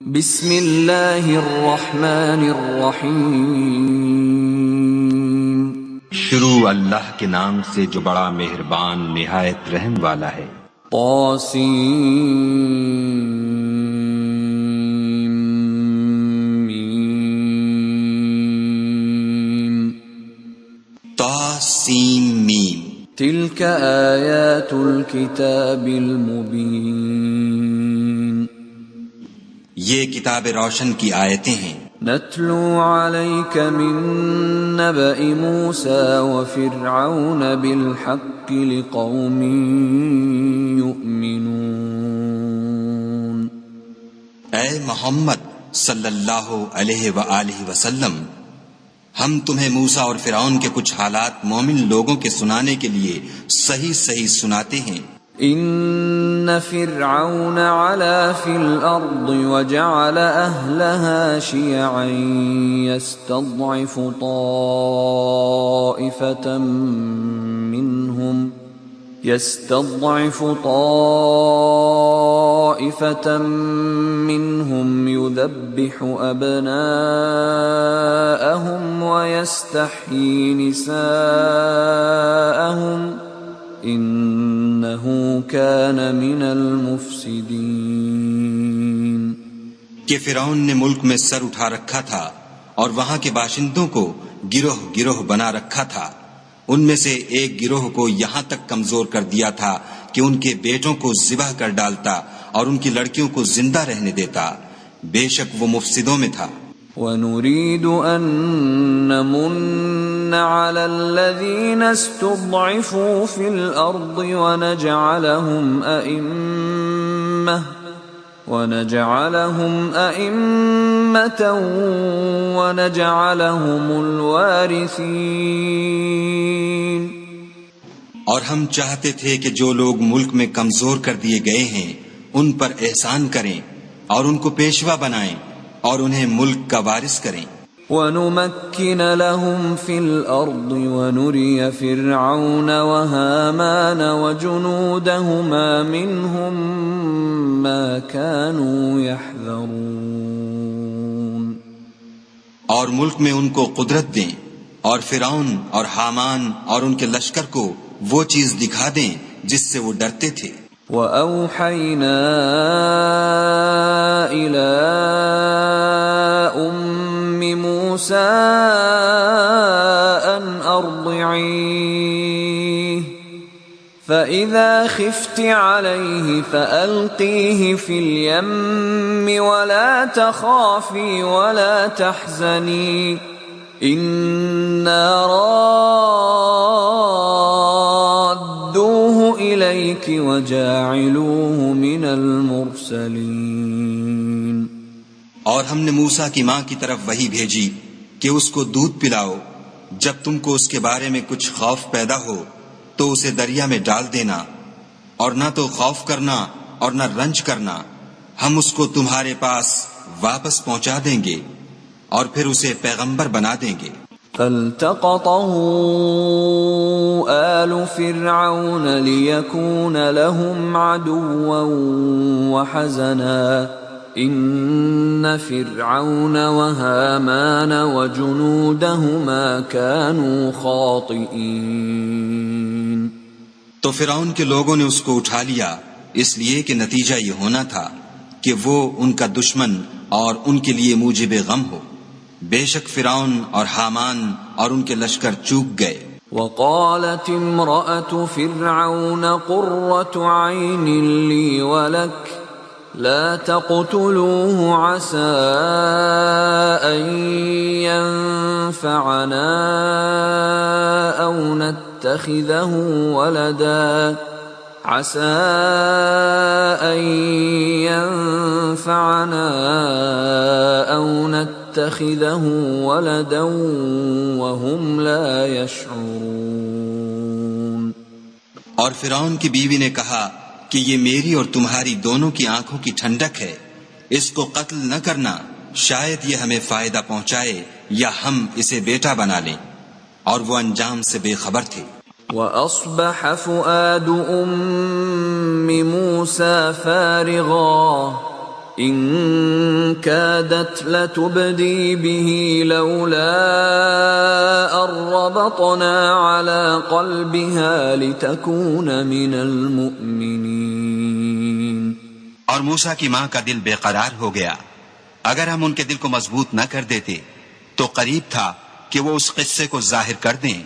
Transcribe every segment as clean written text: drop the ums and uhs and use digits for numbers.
بسم اللہ الرحمن الرحیم شروع اللہ کے نام سے جو بڑا مہربان نہایت رحم والا ہے۔ طاسیم تلک آیات الکتاب المبین، یہ کتاب روشن کی آیتیں ہیں۔ نتلو علیک من نبأ موسیٰ وفرعون بالحق لقوم یؤمنون۔ اے محمد صلی اللہ علیہ وآلہ وسلم، ہم تمہیں موسیٰ اور فرعون کے کچھ حالات مومن لوگوں کے سنانے کے لیے صحیح صحیح سناتے ہیں۔ ان فرعون علا فی الارض وجعل اہلها شیعا یستضعف طائفة منهم يذبح ابناءهم ويستحيي نساءهم انہو کان من المفسدین۔ کہ فرعون نے ملک میں سر اٹھا رکھا تھا اور وہاں کے باشندوں کو گروہ گروہ بنا رکھا تھا، ان میں سے ایک گروہ کو یہاں تک کمزور کر دیا تھا کہ ان کے بیٹوں کو ذبح کر ڈالتا اور ان کی لڑکیوں کو زندہ رہنے دیتا، بے شک وہ مفسدوں میں تھا۔ وَنُرِيدُ أَن نَّمُنَّ عَلَى الَّذِينَ اسْتُضْعِفُوا فِي الْأَرْضِ وَنَجْعَلَهُمْ أَئِمَّةً وَنَجْعَلَهُمُ الْوَارِثِينَ۔ اور ہم چاہتے تھے کہ جو لوگ ملک میں کمزور کر دیے گئے ہیں ان پر احسان کریں اور ان کو پیشوا بنائیں اور انہیں ملک کا وارث کریں۔ وَنُمَكِّنَ لَهُمْ فِي الْأَرْضِ وَنُرِيَ فِرْعَوْنَ وَهَامَانَ وَجُنُودَهُمَا مِنْهُمْ مَا كَانُوا يَحْذَرُونَ۔ اور ملک میں ان کو قدرت دیں اور فرعون اور حامان اور ان کے لشکر کو وہ چیز دکھا دیں جس سے وہ ڈرتے تھے۔ وَأَوْحَيْنَا إِلَىٰ أُمِّ مُوسَىٰ أَنْ أَرْضِعِيهِ فَإِذَا خِفْتِ عَلَيْهِ فَأَلْقِيهِ فِي الْيَمِّ وَلَا تَخَافِي وَلَا تَحْزَنِي إِنَّا رَادُّوهُ إِلَيْكِ وَجَاعِلُوهُ مِنَ الْمُرْسَلِينَ۔ اور ہم نے موسیٰ کی ماں کی طرف وحی بھیجی کہ اس کو دودھ پلاؤ، جب تم کو اس کے بارے میں کچھ خوف پیدا ہو تو اسے دریا میں ڈال دینا، اور نہ تو خوف کرنا اور نہ رنج کرنا، ہم اس کو تمہارے پاس واپس پہنچا دیں گے اور پھر اسے پیغمبر بنا دیں گے۔ فَالْتَقَطَهُ آلُ فِرْعَوْنَ لِيَكُونَ لَهُمْ عَدُوًّا وَحَزَنًا إِنَّ فِرْعَوْنَ وَهَامَانَ وَجُنُودَهُمَا كَانُوا خَاطِئِينَ۔ تو فرعون کے لوگوں نے اس کو اٹھا لیا، اس لیے کہ نتیجہ یہ ہونا تھا کہ وہ ان کا دشمن اور ان کے لیے موجب غم ہو۔ بے شک فرعون اور حامان اور ان کے لشکر چوک گئے۔ وقالت امرأة فرعون قرة عين لي ولك لا تقتلوه عسى أن ينفعنا أو نتخذه ولدا وهم لا يشعرون۔ اور فرعون کی بیوی نے کہا کہ یہ میری اور تمہاری دونوں کی آنکھوں کی ٹھنڈک ہے، اس کو قتل نہ کرنا، شاید یہ ہمیں فائدہ پہنچائے یا ہم اسے بیٹا بنا لیں، اور وہ انجام سے بے خبر تھے۔ وَأَصْبَحَ فُؤَادُ أُمِّ مُوسَى فَارِغًا إن كادت لتبدي به لولا أن ربطنا على قلبها لتكون من المؤمنين. اور موسیٰ کی ماں کا دل بے قرار ہو گیا. اگر ہم ان کے دل کو مضبوط نہ کر دیتے تو قریب تھا کہ وہ اس قصے کو ظاہر کر دیں.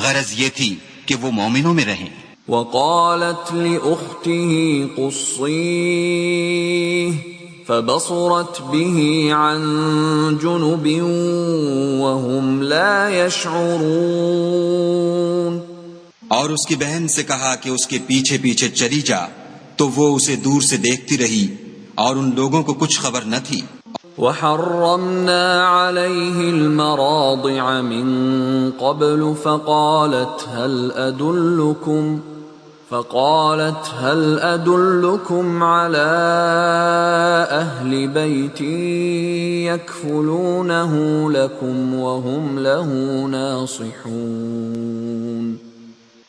غرض یہ تھی کہ وہ مومنوں میں رہیں. وقالت لأخته قصيه فبصرت به عن جنب وهم لا يشعرون. اور اس کی بہن سے کہا کہ اس کے پیچھے پیچھے چلی جا، تو وہ اسے دور سے دیکھتی رہی اور ان لوگوں کو کچھ خبر نہ تھی. وحرمنا عليه المراضع من قبل فقالت هل أدلكم على أهل بيت يكفلونه لكم وهم له ناصحون.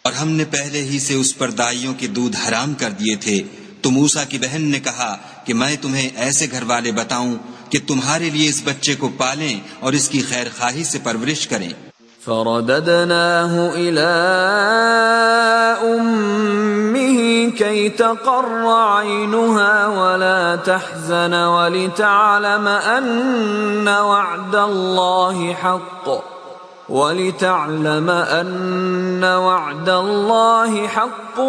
اور ہم نے پہلے ہی سے اس پر دائیوں کے دودھ حرام کر دیے تھے. تو موسیٰ کی بہن نے کہا کہ میں تمہیں ایسے گھر والے بتاؤں کہ تمہارے لیے اس بچے کو پالیں اور اس کی خیر خواہی سے پرورش کریں. فرددناه إلى أمه كي تقر عينها ولا تحزن ولتعلم أن وعد الله حق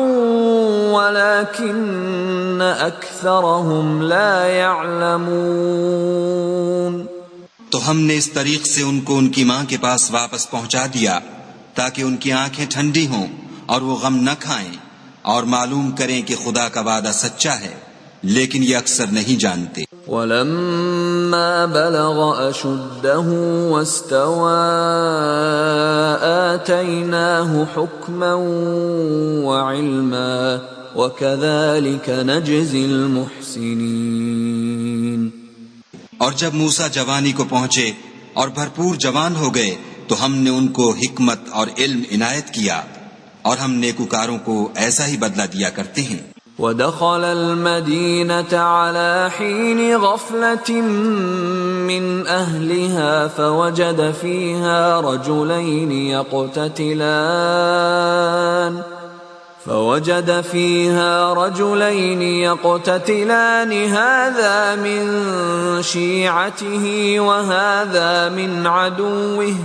ولكن أكثرهم لا يعلمون. تو ہم نے اس طریق سے ان کو ان کی ماں کے پاس واپس پہنچا دیا تاکہ ان کی آنکھیں ٹھنڈی ہوں اور وہ غم نہ کھائیں اور معلوم کریں کہ خدا کا وعدہ سچا ہے، لیکن یہ اکثر نہیں جانتے. وَلَمَّا بَلَغَ أَشُدَّهُ وَاسْتَوَى آتَيْنَاهُ حُكْمًا وَعِلْمًا وَكَذَلِكَ نَجْزِي الْمُحْسِنِينَ. اور جب موسیٰ جوانی کو پہنچے اور بھرپور جوان ہو گئے تو ہم نے ان کو حکمت اور علم عنایت کیا، اور ہم نیکوکاروں کو ایسا ہی بدلہ دیا کرتے ہیں. ودخل المدينة على حين غفلة من أهلها فوجد فيها رجلين يقتتلان هذا من شيعته وهذا من عدوه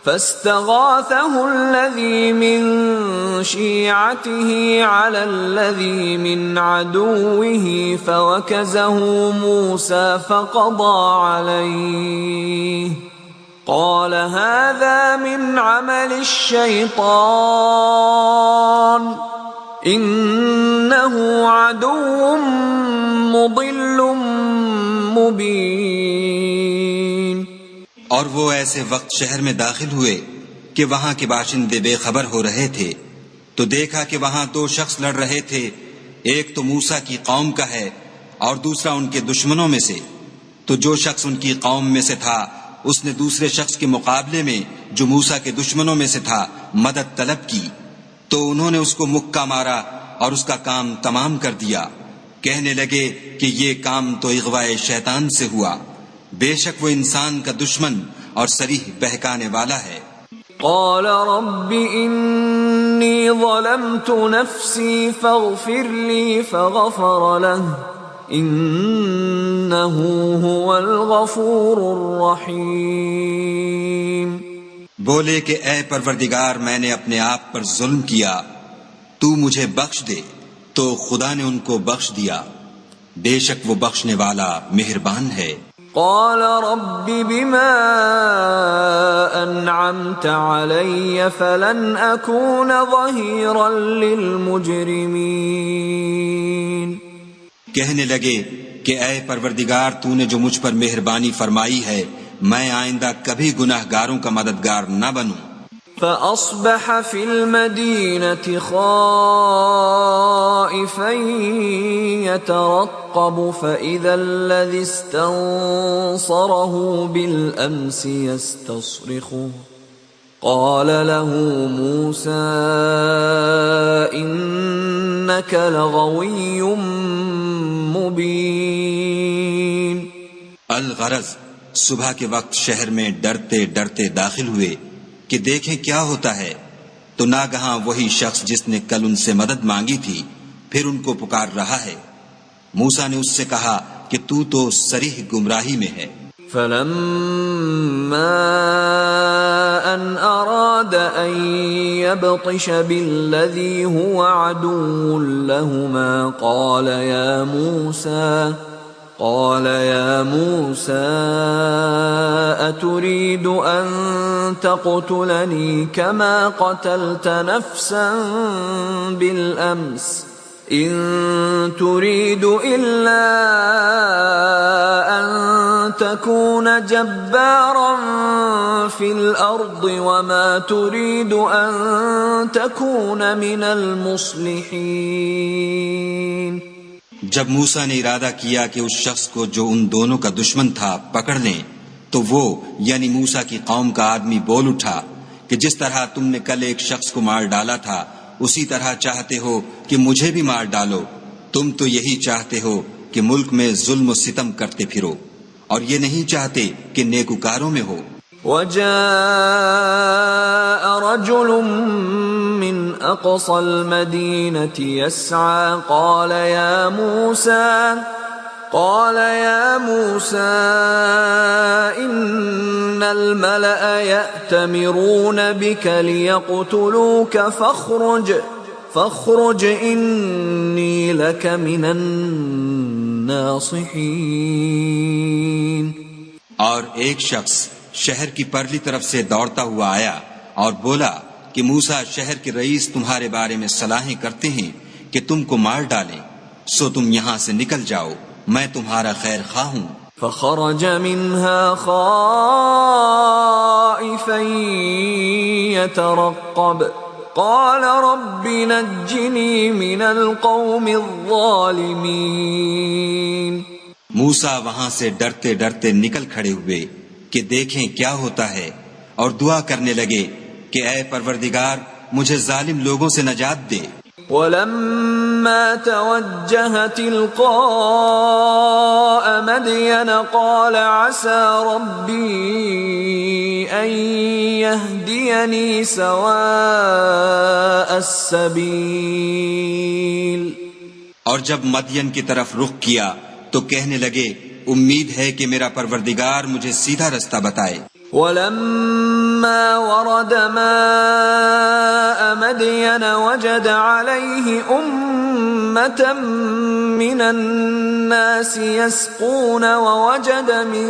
فاستغاثه الذي من شيعته على الذي من عدوه فوكزه موسى فقضى عليه قال هذا من عمل الشيطان إنه عدو مضل مبين. اور وہ ایسے وقت شہر میں داخل ہوئے کہ وہاں کے باشندے بے خبر ہو رہے تھے، تو دیکھا کہ وہاں دو شخص لڑ رہے تھے، ایک تو موسیٰ کی قوم کا ہے اور دوسرا ان کے دشمنوں میں سے. تو جو شخص ان کی قوم میں سے تھا اس نے دوسرے شخص کے مقابلے میں جو موسیٰ کے دشمنوں میں سے تھا مدد طلب کی، تو انہوں نے اس کو مکہ مارا اور اس کا کام تمام کر دیا. کہنے لگے کہ یہ کام تو اغوائے شیطان سے ہوا، بے شک وہ انسان کا دشمن اور صریح بہکانے والا ہے. قال رب انی ظلمت نفسی فاغفر لی فغفر له انه هو الغفور الرحیم. بولے کہ اے پروردگار میں نے اپنے آپ پر ظلم کیا، تو مجھے بخش دے. تو خدا نے ان کو بخش دیا، بے شک وہ بخشنے والا مہربان ہے. قال رب بما انعمت علی فلن اکون ظہیرا للمجرمین. کہنے لگے کہ اے پروردگار تو نے جو مجھ پر مہربانی فرمائی ہے میں آئندہ کبھی گناہ گاروں کا مددگار نہ بنوں. فأصبح في المدينة خائفا يترقب فإذا الذي استنصره بالأمس يستصرخه قال له موسى إنك لغوي مبين. الغرض صبح کے وقت شہر میں ڈرتے ڈرتے داخل ہوئے کہ دیکھیں کیا ہوتا ہے، تو ناگہاں وہی شخص جس نے کل ان سے مدد مانگی تھی پھر ان کو پکار رہا ہے۔ موسیٰ نے اس سے کہا کہ تو صریح گمراہی میں ہے۔ فلما ان اراد ان يبطش بالذي هو عدو لهما قال يا موسى أتريد أن تقتلني كما قتلت نفسا بالأمس إن تريد إلا أن تكون جبارا في الأرض وما تريد أن تكون من المصلحين. جب موسیٰ نے ارادہ کیا کہ اس شخص کو جو ان دونوں کا دشمن تھا پکڑ لیں، تو وہ یعنی موسیٰ کی قوم کا آدمی بول اٹھا کہ جس طرح تم نے کل ایک شخص کو مار ڈالا تھا اسی طرح چاہتے ہو کہ مجھے بھی مار ڈالو. تم تو یہی چاہتے ہو کہ ملک میں ظلم و ستم کرتے پھرو اور یہ نہیں چاہتے کہ نیکوکاروں میں ہو. وجاء رجل من اقصى المدينة يسعى قال يا موسى إن الملأ يأتمرون بك ليقتلوك فاخرج إني لك من الناصحين. اور ایک شخص شہر کی پرلی طرف سے دوڑتا ہوا آیا اور بولا کہ موسیٰ شہر کے رئیس تمہارے بارے میں صلاحیں کرتے ہیں کہ تم کو مار ڈالیں، سو تم یہاں سے نکل جاؤ، میں تمہارا خیر خواہ ہوں. فخرج منها خائفا يترقب قال رب نجني من القوم الظالمين. موسیٰ وہاں سے ڈرتے ڈرتے نکل کھڑے ہوئے کہ دیکھیں کیا ہوتا ہے، اور دعا کرنے لگے کہ اے پروردگار مجھے ظالم لوگوں سے نجات دے. ولما توجه تلقاء مدين قال عسى ربي أن يهديني سواء السبيل. اور جب مدین کی طرف رخ کیا تو کہنے لگے امید ہے کہ میرا پروردگار مجھے سیدھا رستہ بتائے. ولما ورد ماء مدين وجد عليه أمة من الناس يسقون ووجد من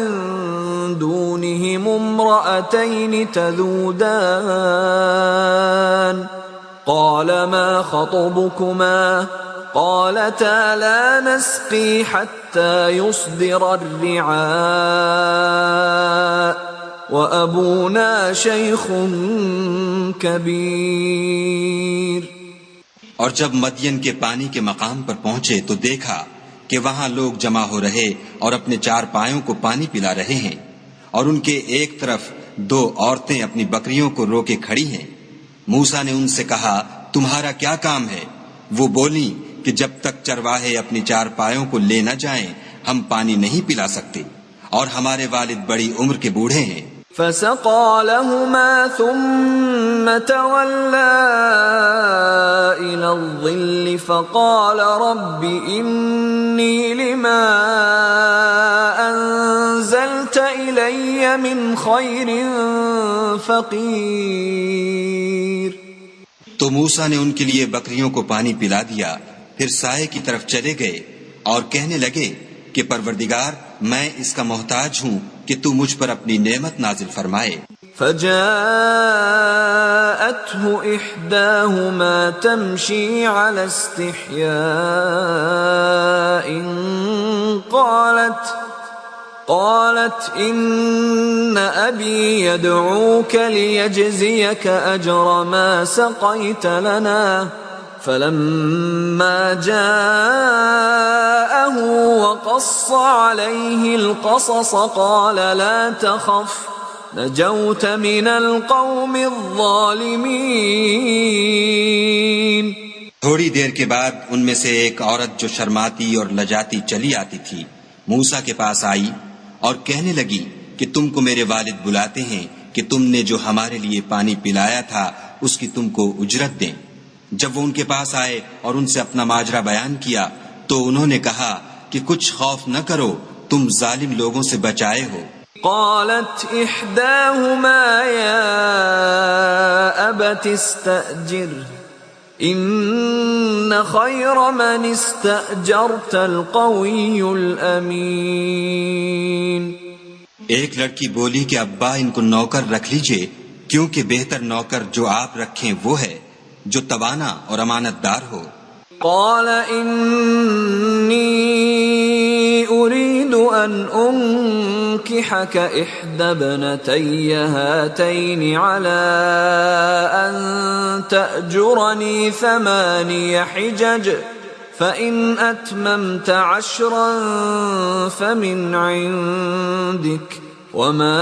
دونهم امرأتين تذودان قال ما خطبكما قالتا لا نسقي حتى يصدر الرعاء وأبونا شيخ كبير. اور جب مدین کے پانی کے مقام پر پہنچے تو دیکھا کہ وہاں لوگ جمع ہو رہے اور اپنے چار پایوں کو پانی پلا رہے ہیں، اور ان کے ایک طرف دو عورتیں اپنی بکریوں کو روکے کھڑی ہیں. موسیٰ نے ان سے کہا تمہارا کیا کام ہے؟ وہ بولیں کہ جب تک چرواہے اپنی چار پایوں کو لے نہ جائیں ہم پانی نہیں پلا سکتے، اور ہمارے والد بڑی عمر کے بوڑھے ہیں. فسقى لهما ثم تولى إلى الظل فقال رب إني لما أنزلت إلي من خير فقير. تو موسیٰ نے ان کے لیے بکریوں کو پانی پلا دیا، پھر سائے کی طرف چلے گئے اور کہنے لگے کہ پروردگار میں اس کا محتاج ہوں کہ تو مجھ پر اپنی نعمت نازل فرمائے. فجاءته إحداهما تمشي على استحياء قالت إن أبي يدعوك ليجزيك أجر ما سقيت لنا. فلما جاءه وقص عليه القصص قال لا تخف نجوت من القوم الظالمين. تھوڑی دیر کے بعد ان میں سے ایک عورت جو شرماتی اور لجاتی چلی آتی تھی موسیٰ کے پاس آئی اور کہنے لگی کہ تم کو میرے والد بلاتے ہیں کہ تم نے جو ہمارے لیے پانی پلایا تھا اس کی تم کو اجرت دیں۔ جب وہ ان کے پاس آئے اور ان سے اپنا ماجرا بیان کیا تو انہوں نے کہا کہ کچھ خوف نہ کرو، تم ظالم لوگوں سے بچائے ہو۔ قالت احداهما يا ابت استأجره ان خير من استأجرت القوي الامين۔ ایک لڑکی بولی کہ ابا ان کو نوکر رکھ لیجئے، کیونکہ بہتر نوکر جو آپ رکھیں وہ ہے جو توانا اور امانت دار ہو۔ قال انی اريد ان انكحك احدى ابنتي هاتين على ان تأجرني 8 حجج فإن أتممت 10 فمن عندك وما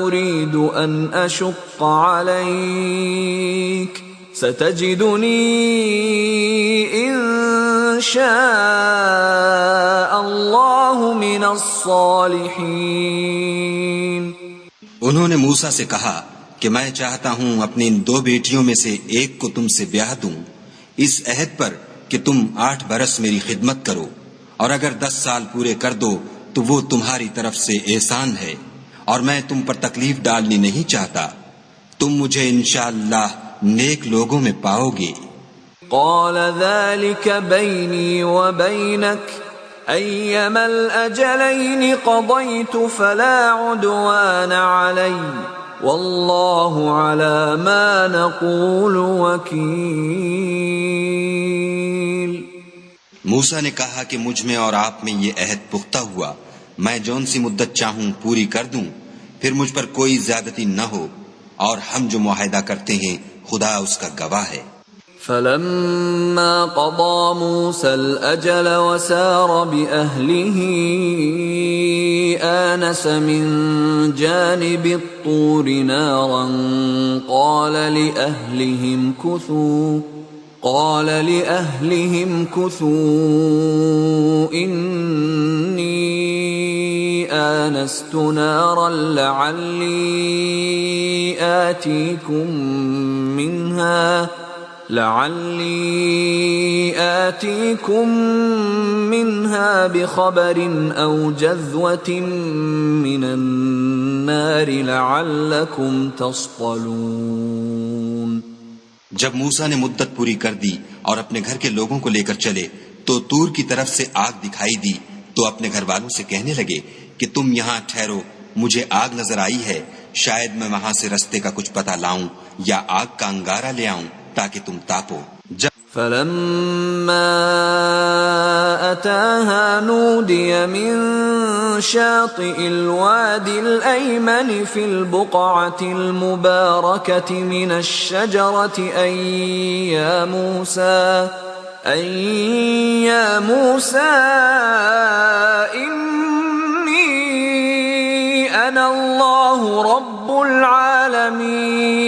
أريد أن أشق عليك ستجدني إن شاء الله من الصالحين۔ انہوں نے موسیٰ سے کہا کہ میں چاہتا ہوں اپنی ان 2 بیٹیوں میں سے ایک کو تم سے بیاہ دوں، اس عہد پر کہ تم 8 برس میری خدمت کرو، اور اگر 10 سال پورے کر دو تو وہ تمہاری طرف سے احسان ہے، اور میں تم پر تکلیف ڈالنی نہیں چاہتا، تم مجھے انشاءاللہ نیک لوگوں میں پاؤ گے۔ قال ذلك بيني وبينك أيما الأجلين قضيت فلا عدوان علي والله على ما نقول وكيل۔ موسیٰ نے کہا کہ مجھ میں اور آپ میں یہ عہد پختہ ہوا، میں جون سی مدت چاہوں پوری کر دوں، پھر مجھ پر کوئی زیادتی نہ ہو، اور ہم جو معاہدہ کرتے ہیں خدا اس کا گواہ ہے۔ فلما قضى موسى الأجل وسار بأهله آنس من جانب الطور نارا قال لأهلهم كثوا إني آنست نارا لعلي آتيكم منها بخبر أو جذوة من النار لعلكم تصطلون۔ جب موسیٰ نے مدت پوری کر دی اور اپنے گھر کے لوگوں کو لے کر چلے تو طور کی طرف سے آگ دکھائی دی، تو اپنے گھر والوں سے کہنے لگے کہ تم یہاں ٹھہرو، مجھے آگ نظر آئی ہے، شاید میں وہاں سے رستے کا کچھ پتہ لاؤں یا آگ کا انگارہ لے آؤں تاکہ تم تاپو۔ فلما أتاها نودي من شاطئ الوادي الأيمن في البقعة المباركة من الشجرة أن يا موسى إني أنا الله رب العالمين۔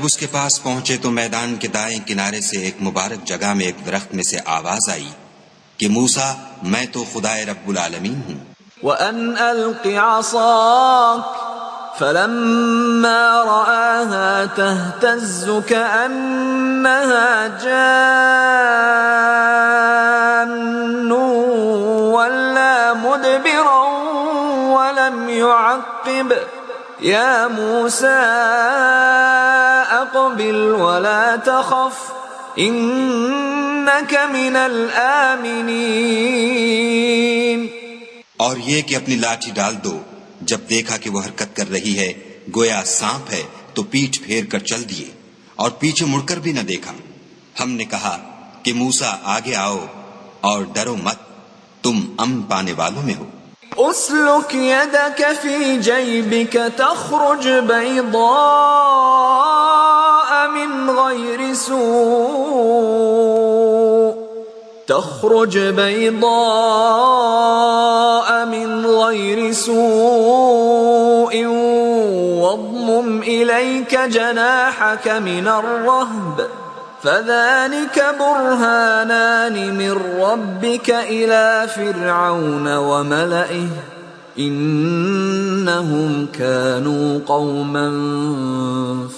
اس کے پاس پہنچے تو میدان کے دائیں کنارے سے ایک مبارک جگہ میں ایک درخت میں سے آواز آئی کہ موسیٰ میں تو خدائے رب العالمین ہوں۔ وَأَنْ أَلْقِ عَصَاكَ فَلَمَّا رَآهَا تَهْتَزُّ كَأَنَّهَا جَانٌّ وَلَّا مُدْبِرًا وَلَمْ يُعَقِّبْ يَا مُوسَىٰ أَقْبِلْ وَلَا تَخَفْ إِنَّكَ مِنَ الْآمِنِينَ۔ اور یہ کہ اپنی لاٹھی ڈال دو۔ جب دیکھا کہ وہ حرکت کر رہی ہے گویا سانپ ہے تو پیٹھ پھیر کر چل دیے اور پیچھے مڑ کر بھی نہ دیکھا۔ ہم نے کہا کہ موسیٰ آگے آؤ اور ڈرو مت، تم امن پانے والوں میں ہو۔ اسلک یدک فی جیبک تخرج بیضاء من غیر سوء واضمم واضمم إليك جناحك من الرهب فذلك برهانان من ربك إلى فرعون وملئه إنهم كانوا قوما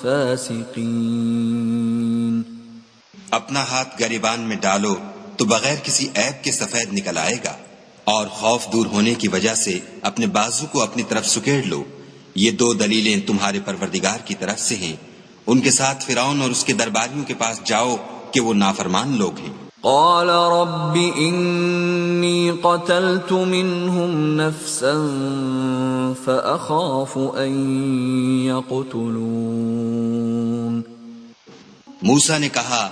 فاسقين۔ اپنا ہاتھ گریبان میں ڈالو تو بغیر کسی عیب کے سفید نکل آئے گا، اور خوف دور ہونے کی وجہ سے اپنے بازو کو اپنی طرف سکیڑ لو، یہ دو دلیلیں تمہارے پروردگار کی طرف سے ہیں۔ ان کے ساتھ فرعون اور اس کے درباریوں کے پاس جاؤ کہ وہ نافرمان لوگ ہیں۔ قال رب إني قتلت منهم نفسا فأخاف أن يقتلون۔ موسیٰ نے کہا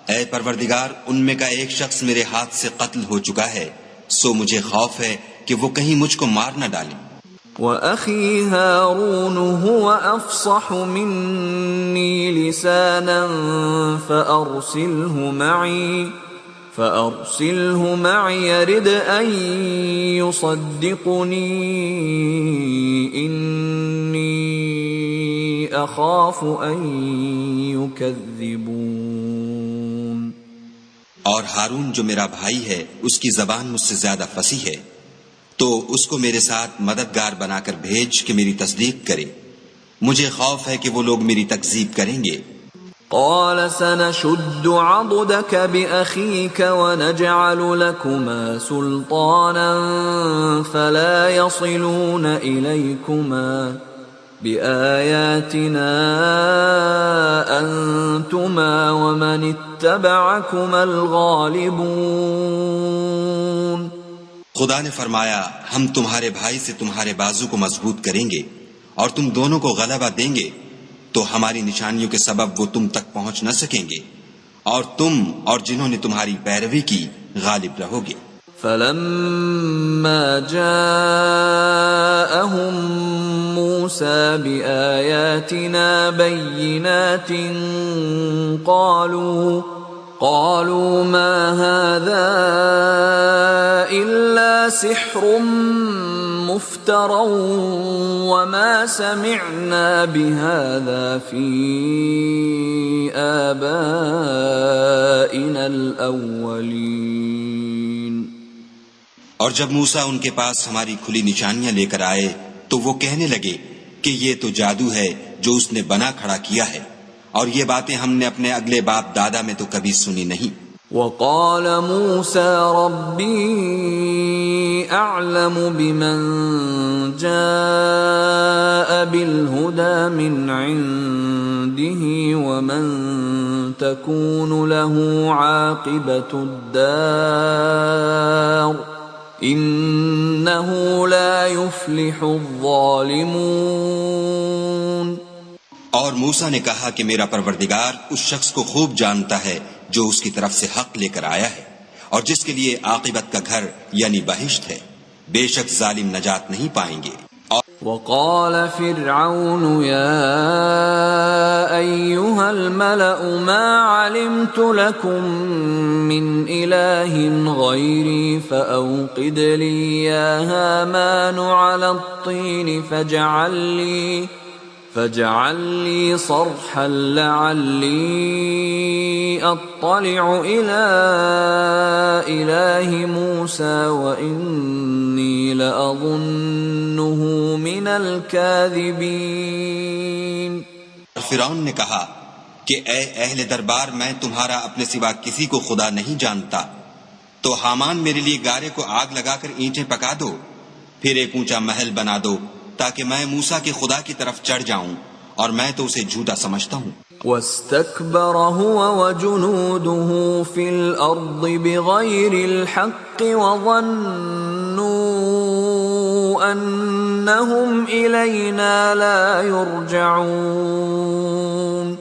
اے پروردگار، ان میں کا ایک شخص میرے ہاتھ سے قتل ہو چکا ہے، سو مجھے خوف ہے کہ وہ کہیں مجھ کو مار نہ ڈالیں۔ وَأَخِي هَارُونُ هُوَ أَفْصَحُ مِنِّي لِسَانًا فَأَرْسِلْهُ مَعِي يَرِدْ أَن يُصَدِّقُنِي إِنِّي أَخَافُ أَن يُكَذِّبُونِ۔ اور ہارون جو میرا بھائی ہے، اس کی زبان مجھ سے زیادہ فصیح ہے، تو اس کو میرے ساتھ مددگار بنا کر بھیج کہ میری تصدیق کرے، مجھے خوف ہے کہ وہ لوگ میری تکذیب کریں گے۔ قال سنشد عضدك بأخيك ونجعل لكما سلطانا فلا يصلون إليكما بآياتنا أنتما ومن اتبعكما الغالبون۔ خدا نے فرمایا ہم تمہارے بھائی سے تمہارے بازو کو مضبوط کریں گے اور تم دونوں کو غلبہ دیں گے، تو ہماری نشانیوں کے سبب وہ تم تک پہنچ نہ سکیں گے، اور تم اور جنہوں نے تمہاری پیروی کی غالب رہو گے۔ فلما جاءهم موسى بآياتنا بينات قالوا ما هذا إلا سحر مفترى وما سمعنا بهذا في آبائنا الأولين۔ اور جب موسیٰ ان کے پاس ہماری کھلی نشانیاں لے کر آئے تو وہ کہنے لگے کہ یہ تو جادو ہے جو اس نے بنا کھڑا کیا ہے، اور یہ باتیں ہم نے اپنے اگلے باپ دادا میں تو کبھی سنی نہیں۔ وقال موسى ربي أعلم بمن جاء بالهدى من عنده ومن تكون له عاقبة الدار إنه لا يفلح الظالمون۔ اور موسیٰ نے کہا کہ میرا پروردگار اس شخص کو خوب جانتا ہے جو اس کی طرف سے حق لے کر آیا ہے، اور جس کے لیے عاقبت کا گھر یعنی بہشت ہے، بے شک ظالم نجات نہیں پائیں گے۔ وقال فرعون يا أيها الملأ ما علمت لكم من إله غيري فأوقد لي يا هامان على الطين فاجعل لي صرحا لعلي أطلع إلى إله موسى وإني لأظنه من الكاذبين۔ فرعون نے کہا کہ اے اہل دربار، میں تمہارا اپنے سوا کسی کو خدا نہیں جانتا، تو حامان میرے لیے گارے کو آگ لگا کر اینٹیں پکا دو، پھر ایک اونچا محل بنا دو تاکہ میں موسیٰ کے خدا کی طرف چڑھ جاؤں، اور میں تو اسے جھوٹا سمجھتا ہوں۔ واستكبر هو وجنوده في الأرض بغير الحق وظنوا أنهم إلينا لا يرجعون۔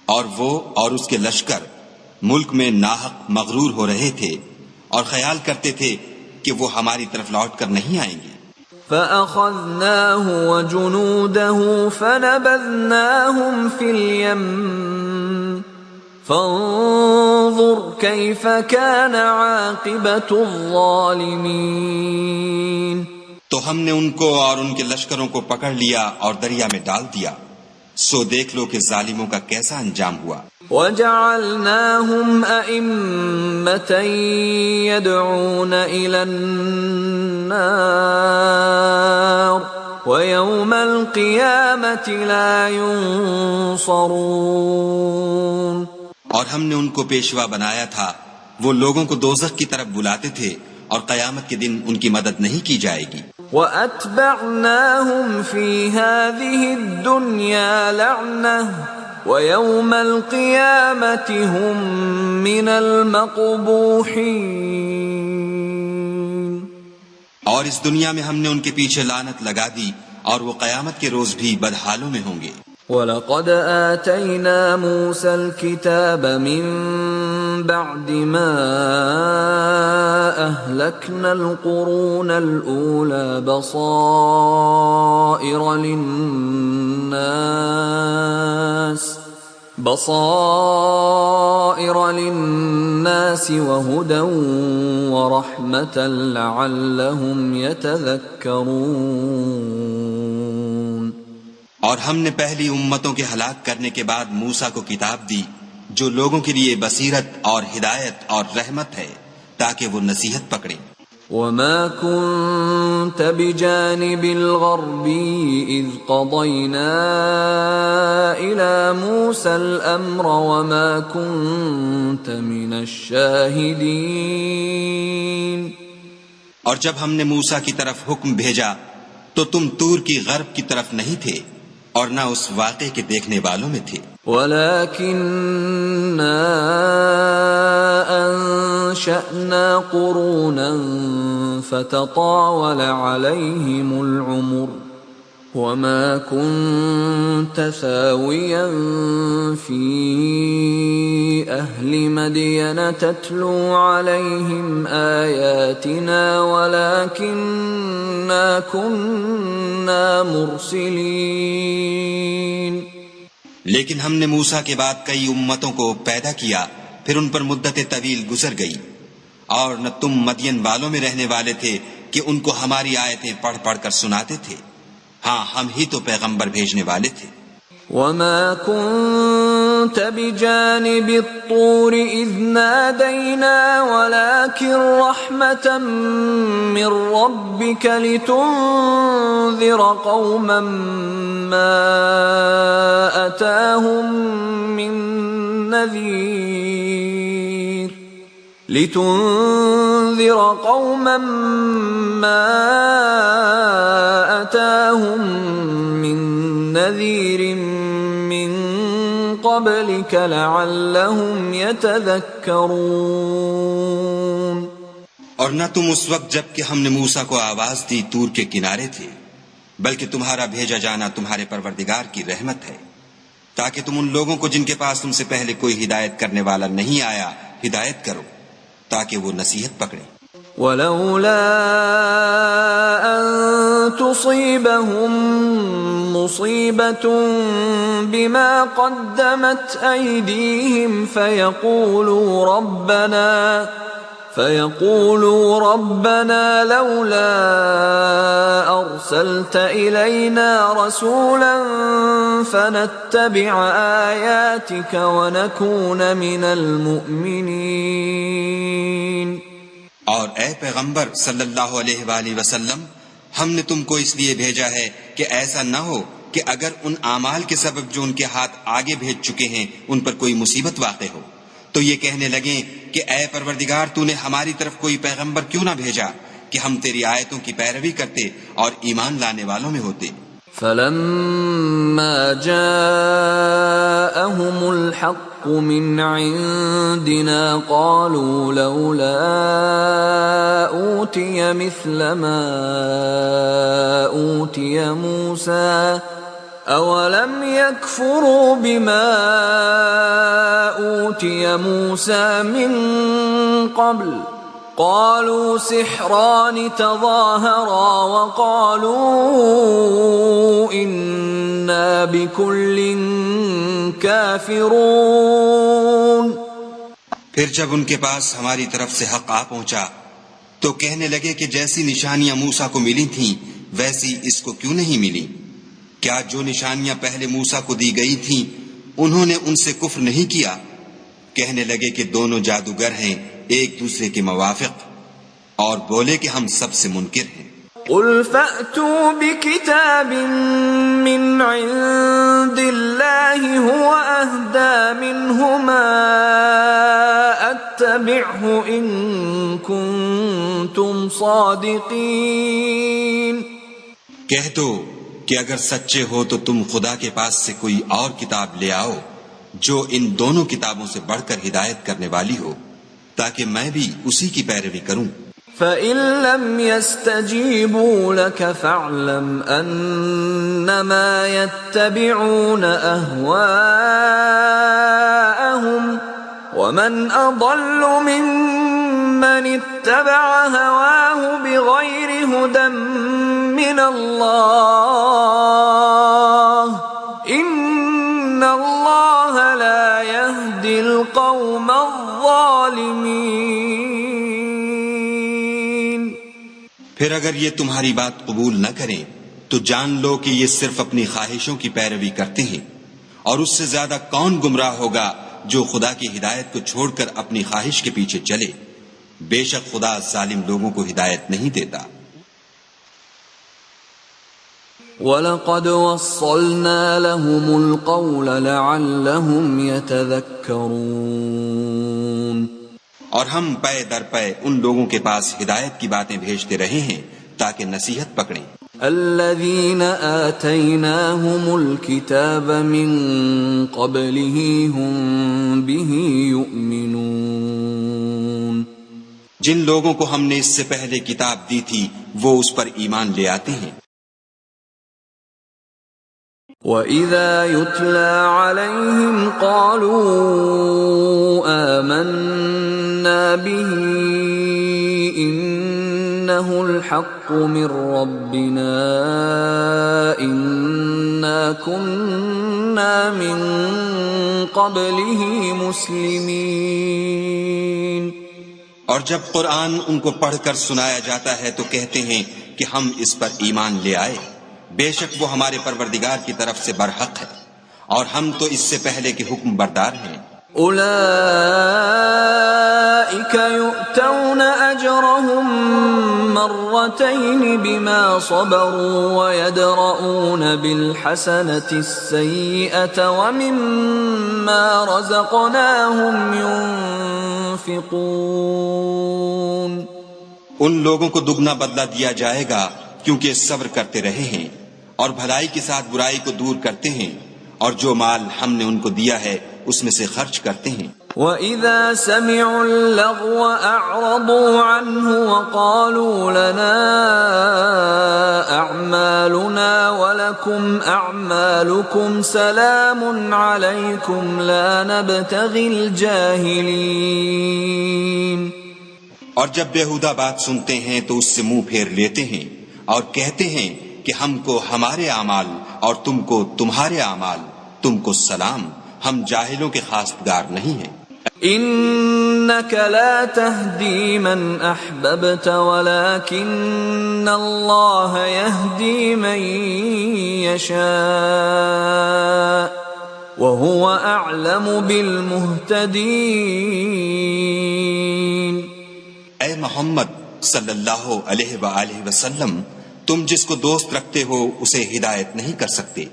اور وہ اور اس کے لشکر ملک میں ناحق مغرور ہو رہے تھے اور خیال کرتے تھے کہ وہ ہماری طرف لوٹ کر نہیں آئیں گے۔ فَأَخَذْنَاهُ وَجُنُودَهُ فَنَبَذْنَاهُمْ فِي الْيَمِّ فَانظُرْ كَيْفَ كَانَ عَاقِبَةُ الظَّالِمِينَ۔ تو ہم نے ان کو اور ان کے لشکروں کو پکڑ لیا اور دریا میں ڈال دیا، سو دیکھ لو کہ ظالموں کا کیسا انجام ہوا. وَجَعَلْنَاهُمْ أَئِمَّةً يَدْعُونَ إِلَى النَّارِ وَيَوْمَ الْقِيَامَةِ لَا يُنصَرُونَ. اور ہم نے ان کو پیشوا بنایا تھا، وہ لوگوں کو دوزخ کی طرف بلاتے تھے، اور قیامت کے دن ان کی مدد نہیں کی جائے گی. وَأَتْبَعْنَاهُمْ فِي هَذِهِ الدُّنْيَا لَعْنَةً وَيَوْمَ الْقِيَامَةِ هُمْ مِنَ الْمَقْبُوحِينَ. اور اس دنیا میں ہم نے ان کے پیچھے لعنت لگا دی، اور وہ قیامت کے روز بھی بدحالوں میں ہوں گے. وَلَقَدْ آتَيْنَا مُوسَى الْكِتَابَ مِنْ بَعْدِ مَا أَهْلَكْنَا الْقُرُونَ الْأُولَى بَصَائِرَ لِلنَّاسِ وَهُدًى وَرَحْمَةً لَعَلَّهُمْ يَتَذَكَّرُونَ. اور ہم نے پہلی امتوں کے ہلاک کرنے کے بعد موسیٰ کو کتاب دی جو لوگوں کے لیے بصیرت اور ہدایت اور رحمت ہے تاکہ وہ نصیحت پکڑیں. وَمَا كُنْتَ بِجَانِبِ الْغَرْبِيِّ إِذْ قَضَيْنَا إِلَى مُوسَى الْأَمْرَ وَمَا كُنْتَ مِنَ الشَّاهِدِينَ. اور جب ہم نے موسیٰ کی طرف حکم بھیجا تو تم طور کی غرب کی طرف نہیں تھے اور نہ اس واقعے کے دیکھنے والوں میں تھے. وَلَكِنَّا أَنشَأْنَا قُرُونًا فَتَطَاوَلَ عَلَيْهِمُ الْعُمُرُ وَمَا كُنْتَ ثَاوِيًا فِي أَهْلِ مَدْيَنَ تَتْلُو عَلَيْهِمْ آيَاتِنَا وَلَكِنَّا كُنَّا مُرْسِلِينَ. لیکن ہم نے موسیٰ کے بعد کئی امتوں کو پیدا کیا، پھر ان پر مدت طویل گزر گئی، اور نہ تم مدین والوں میں رہنے والے تھے کہ ان کو ہماری آیتیں پڑھ پڑھ کر سناتے تھے. ہاں ہم ہی تو پیغمبر بھیجنے والے تھے. وَمَا كُنْتَ بِجَانِبِ الطُّورِ إِذْ نَادَيْنَا وَلَكِنْ رَحْمَةً مِّن رَّبِّكَ لِتُنذِرَ قَوْمًا مَّا أَتَاهُم مِّن نَّذِيرٍ مِّن قَبْلِكَ لَعَلَّهُمْ يَتَذَكَّرُونَ. اور نہ تم اس وقت جب کہ ہم نے موسیٰ کو آواز دی طور کے کنارے تھے، بلکہ تمہارا بھیجا جانا تمہارے پروردگار کی رحمت ہے تاکہ تم ان لوگوں کو جن کے پاس تم سے پہلے کوئی ہدایت کرنے والا نہیں آیا ہدایت کرو تاکہ وہ نصیحت پکڑیں. وَلَوْلَا أَن تُصِيبَهُم مُّصِيبَةٌ بِمَا قَدَّمَتْ أَيْدِيهِمْ فَيَقُولُوا رَبَّنَا لَوْلَا أَرْسَلْتَ إِلَيْنَا رَسُولًا فَنَتَّبِعَ آيَاتِكَ وَنَكُونَ مِنَ الْمُؤْمِنِينَ. اور اے پیغمبر صلی اللہ علیہ وآلہ وسلم، ہم نے تم کو اس لیے بھیجا ہے کہ ایسا نہ ہو کہ اگر ان اعمال کے سبب جو ان کے ہاتھ آگے بھیج چکے ہیں ان پر کوئی مصیبت واقع ہو تو یہ کہنے لگیں کہ اے پروردگار تو نے ہماری طرف کوئی پیغمبر کیوں نہ بھیجا کہ ہم تیری آیتوں کی پیروی کرتے اور ایمان لانے والوں میں ہوتے. فَلَمَّا جَاءَهُمُ الْحَقُّ مِنْ عِنْدِنَا قَالُوا لَوْلَا أُوتِيَ مِثْلَ مَا أُوتِيَ مُوسَى أَوَلَمْ يَكْفُرُوا بِمَا أُوتِيَ مُوسَى مِنْ قَبْلُ قالوا سحران تظاهرا وقالوا إنا بكل كافرون. پھر جب ان کے پاس ہماری طرف سے حق آ پہنچا تو کہنے لگے کہ جیسی نشانیاں موسیٰ کو ملی تھیں ویسی اس کو کیوں نہیں ملی، کیا جو نشانیاں پہلے موسیٰ کو دی گئی تھیں انہوں نے ان سے کفر نہیں کیا؟ کہنے لگے کہ دونوں جادوگر ہیں ایک دوسرے کے موافق، اور بولے کہ ہم سب سے منکر ہیں۔ قل فأتوا بكتاب من عند الله هو أهدى منهما أتبعه إن كنتم صادقين۔ کہہ دو کہ اگر سچے ہو تو تم خدا کے پاس سے کوئی اور کتاب لے آؤ جو ان دونوں کتابوں سے بڑھ کر ہدایت کرنے والی ہو، تاکہ میں بھی اسی کی پیروی کروں۔ فَإِن لَّمْ يَسْتَجِيبُوا لَكَ فَاعْلَمْ أَنَّمَا يَتَّبِعُونَ أَهْوَاءَهُمْ وَمَنْ أَضَلُّ مِمَّنِ اتَّبَعَ هَوَاهُ بِغَيْرِ هُدًى مِّنَ اللَّهِ إِنَّ اللَّهَ لَا يَهْدِي الْقَوْمَ الظَّالِمِينَ۔ پھر اگر یہ تمہاری بات قبول نہ کریں تو جان لو کہ یہ صرف اپنی خواہشوں کی پیروی کرتے ہیں، اور اس سے زیادہ کون گمراہ ہوگا جو خدا کی ہدایت کو چھوڑ کر اپنی خواہش کے پیچھے چلے۔ بے شک خدا ظالم لوگوں کو ہدایت نہیں دیتا۔ وَلَقَدْ وَصَّلْنَا لَهُمُ الْقَوْلَ لَعَلَّهُمْ يَتَذَكَّرُونَ، اور ہم پے در پے ان لوگوں کے پاس ہدایت کی باتیں بھیجتے رہے ہیں تاکہ نصیحت پکڑیں۔ الَّذِينَ آتَيْنَاهُمُ الْكِتَابَ مِن قَبْلِهِ هُمْ بِهِ يُؤْمِنُونَ، جن لوگوں کو ہم نے اس سے پہلے کتاب دی تھی وہ اس پر ایمان لے آتے ہیں۔ وَإِذَا يُتْلَى عَلَيْهِمْ قَالُوا آمَنَّا بِهِ إِنَّهُ الْحَقُّ مِنْ رَبِّنَا إِنَّا كُنَّا مِنْ قَبْلِهِ مُسْلِمِينَ۔ اور جب قرآن ان کو پڑھ کر سنایا جاتا ہے تو کہتے ہیں کہ ہم اس پر ایمان لے آئے، بے شک وہ ہمارے پروردگار کی طرف سے برحق ہے، اور ہم تو اس سے پہلے کے حکم بردار ہیں۔ اولئک یؤتون اجرهم مرتين بما صبروا ويدرؤون بالحسنة السيئة ومما رزقناهم ينفقون۔ ان لوگوں کو دگنا بدلہ دیا جائے گا کیونکہ صبر کرتے رہے ہیں اور بھلائی کے ساتھ برائی کو دور کرتے ہیں، اور جو مال ہم نے ان کو دیا ہے اس میں سے خرچ کرتے ہیں۔ وَإِذَا سَمِعُوا اللَّغْوَ أَعْرَضُوا عَنْهُ وَقَالُوا لَنَا أَعْمَالُنَا وَلَكُمْ أَعْمَالُكُمْ سَلَامٌ عَلَيْكُمْ لَا نَبْتَغِي الْجَاهِلِينَ۔ اور جب بیہودہ بات سنتے ہیں تو اس سے منہ پھیر لیتے ہیں اور کہتے ہیں کہ ہم کو ہمارے اعمال اور تم کو تمہارے اعمال، تم کو سلام، ہم جاہلوں کے خاصگار نہیں ہیں۔ إِنَّكَ لَا تَهْدِي مَنْ أَحْبَبْتَ وَلَكِنَّ اللَّهَ يَهْدِي مَنْ يَشَاءُ وَهُوَ أَعْلَمُ بِالْمُهْتَدِينَ۔ اے محمد صلی اللہ علیہ وآلہ وسلم، تم جس کو دوست رکھتے ہو اسے ہدایت نہیں کر سکتے،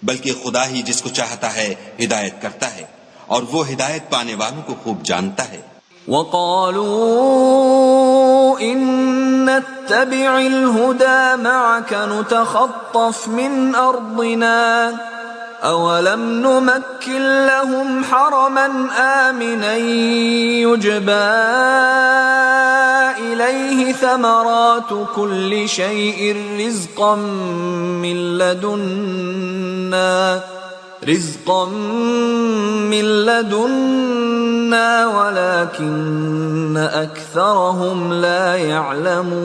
بلکہ خدا ہی جس کو چاہتا ہے ہدایت کرتا ہے، اور وہ ہدایت پانے والوں کو خوب جانتا ہے۔ وَقَالُوا إِن نَّتَّبِعِ الْهُدَى مَعَكَ نُتَخَطَّفْ مِنْ أَرْضِنَا أَوَلَمْ نُمَكِّنْ لَهُمْ حَرَمًا آمِنًا يُجْبَى إِلَيْهِ ثَمَرَاتُ كُلِّ شَيْءٍ رِزْقًا مِّن لَّدُنَّا وَلَكِنَّ أَكْثَرَهُمْ لَا يَعْلَمُونَ۔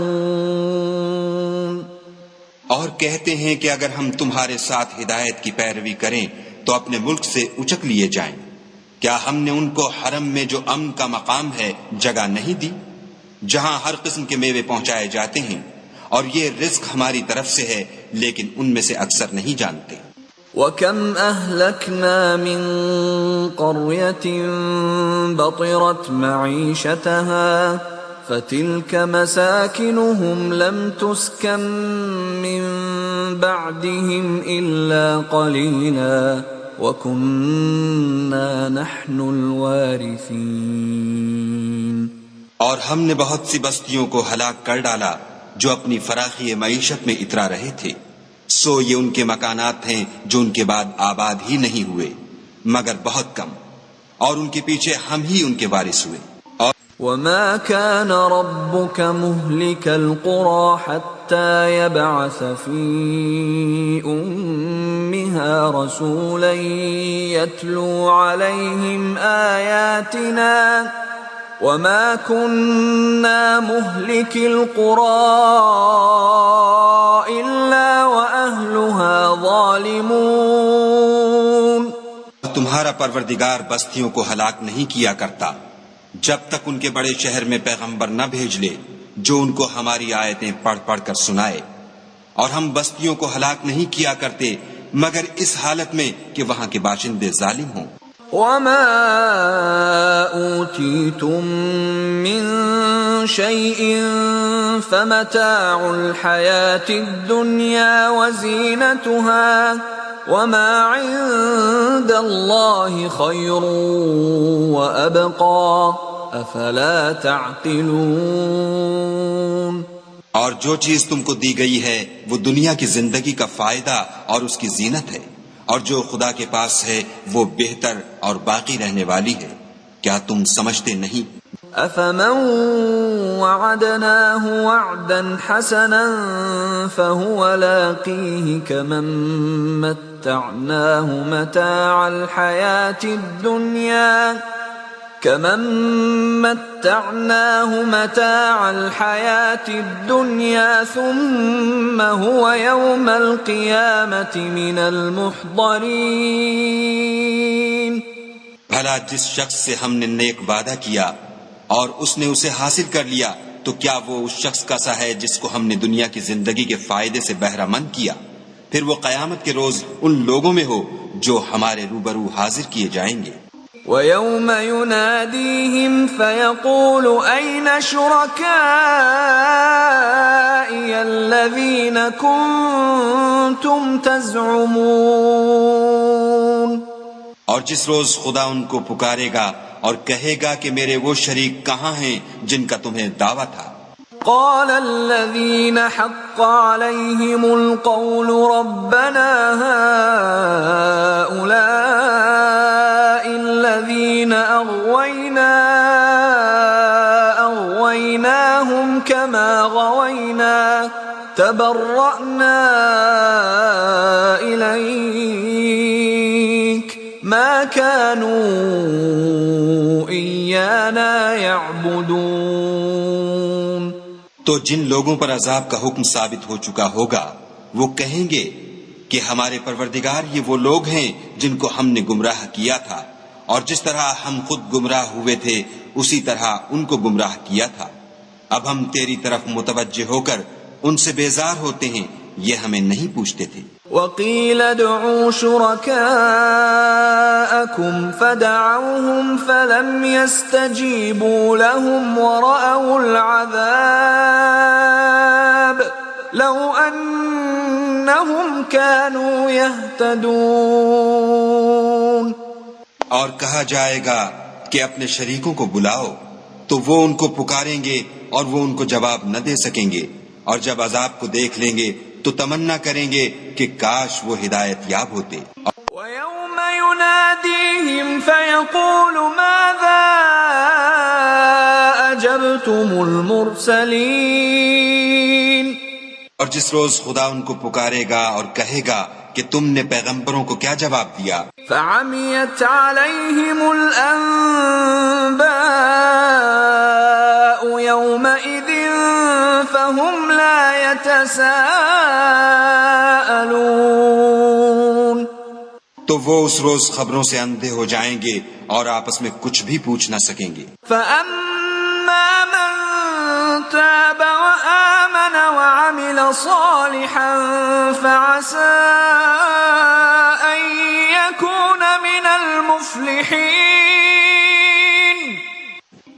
اور کہتے ہیں کہ اگر ہم تمہارے ساتھ ہدایت کی پیروی کریں تو اپنے ملک سے اچک لیے جائیں۔ کیا ہم نے ان کو حرم میں جو امن کا مقام ہے جگہ نہیں دی، جہاں ہر قسم کے میوے پہنچائے جاتے ہیں، اور یہ رزق ہماری طرف سے ہے لیکن ان میں سے اکثر نہیں جانتے۔ وَكَمْ أَهْلَكْنَا مِنْ قَرْيَةٍ بَطِرَتْ مَعِيشَتَهَا فَتِلْكَ مَسَاكِنُهُمْ لَمْ تُسْكَنْ مِنْ بَعْدِهِمْ إِلَّا قَلِيلًا وَكُنَّا نَحْنُ الْوَارِثِينَ۔ اور ہم نے بہت سی بستیوں کو ہلاک کر ڈالا جو اپنی فراخی معیشت میں اترا رہے تھے، سو یہ ان کے مکانات ہیں جو ان کے بعد آباد ہی نہیں ہوئے مگر بہت کم، اور ان کے پیچھے ہم ہی ان کے وارث ہوئے۔ وَمَا كَانَ رَبُّكَ مُهْلِكَ الْقُرَى حَتَّى يَبْعَثَ فِي أُمِّهَا رَسُولًا يَتْلُو عَلَيْهِمْ آيَاتِنَا وَمَا كُنَّا مُهْلِكِ الْقُرَى إِلَّا وَأَهْلُهَا ظَالِمُونَ۔ تمہارا پروردگار بستیوں کو ہلاک نہیں کیا کرتا جب تک ان کے بڑے شہر میں پیغمبر نہ بھیج لے جو ان کو ہماری آیتیں پڑھ پڑھ کر سنائے، اور ہم بستیوں کو ہلاک نہیں کیا کرتے مگر اس حالت میں کہ وہاں کے باشندے ظالم ہوں۔ وَمَا أُوتِيتُم مِّن شَيْءٍ فَمَتَاعُ الْحَيَاةِ الدُّنْيَا وَزِينَتُهَا وَمَا عِندَ اللَّهِ خَيْرٌ وَأَبْقَى أَفَلَا تَعْقِلُونَ۔ اور جو چیز تم کو دی گئی ہے وہ دنیا کی زندگی کا فائدہ اور اس کی زینت ہے، اور جو خدا کے پاس ہے وہ بہتر اور باقی رہنے والی ہے، کیا تم سمجھتے نہیں؟ أَفَمَن وَعَدْنَاهُ وَعْدًا حَسَنًا فَهُوَ لَاقِيهِ كَمَن مَّتَّعْنَاهُ مَتَاعَ الْحَيَاةِ الدُّنْيَا ثُمَّ هُوَ يَوْمَ الْقِيَامَةِ مِنَ الْمُحْضَرِينَ۔ بھلا جس شخص سے ہم نے نیک وعدہ کیا اور اس نے اسے حاصل کر لیا تو کیا وہ اس شخص کا سا ہے جس کو ہم نے دنیا کی زندگی کے فائدے سے بہرہ مند کیا؟ پھر وہ قیامت کے روز ان لوگوں میں ہو جو ہمارے روبرو حاضر کیے جائیں گے۔ وَيَوْمَ يُنَادِيهِمْ فَيَقُولُ أَيْنَ شُرَكَائِيَ الَّذِينَ كُنتُمْ تَزْعُمُونَ۔ اور جس روز خدا ان کو پکارے گا اور کہے گا کہ میرے وہ شریک کہاں ہیں جن کا تمہیں دعویٰ تھا؟ قال الذين حق عليهم القول ربنا هؤلاء الذين أغويناهم كما غوينا تبرأنا إليك ما كانوا إيانا يعبدون۔ تو جن لوگوں پر عذاب کا حکم ثابت ہو چکا ہوگا وہ کہیں گے کہ ہمارے پروردگار یہ وہ لوگ ہیں جن کو ہم نے گمراہ کیا تھا، اور جس طرح ہم خود گمراہ ہوئے تھے اسی طرح ان کو گمراہ کیا تھا۔ اب ہم تیری طرف متوجہ ہو کر ان سے بیزار ہوتے ہیں، یہ ہمیں نہیں پوچھتے تھے۔ وَقِيلَ ادْعُوا شُرَكَاءَكُمْ فَدَعَوْهُمْ فَلَمْ يَسْتَجِيبُوا لَهُمْ وَرَأَوُا الْعَذَابَ لَوْ أَنَّهُمْ كَانُوا يَهْتَدُونَ۔ اور کہا جائے گا کہ اپنے شریکوں کو بلاؤ، تو وہ ان کو پکاریں گے اور وہ ان کو جواب نہ دے سکیں گے، اور جب عذاب کو دیکھ لیں گے تو تمنا کریں گے کہ کاش وہ ہدایت یاب ہوتے۔ وَيَوْمَ يُنَادِيهِمْ فَيَقُولُ مَاذَا أَجَبْتُمُ الْمُرْسَلِينَ۔ اور جس روز خدا ان کو پکارے گا اور کہے گا کہ تم نے پیغمبروں کو کیا جواب دیا؟ فَعَمِيَتْ عَلَيْهِمُ الْأَنبَاءُ يَوْمَئِذٍ فَهُمْ لَا يَتَسَاءَلُونَ۔ تو وہ اس روز خبروں سے اندھے ہو جائیں گے اور آپس میں کچھ بھی پوچھ نہ سکیں گے۔ فَأَمَّا مَن تَابَ وَآمَنَ وَعَمِلَ وعمل صالحا فعسى أن يكون من المفلحين.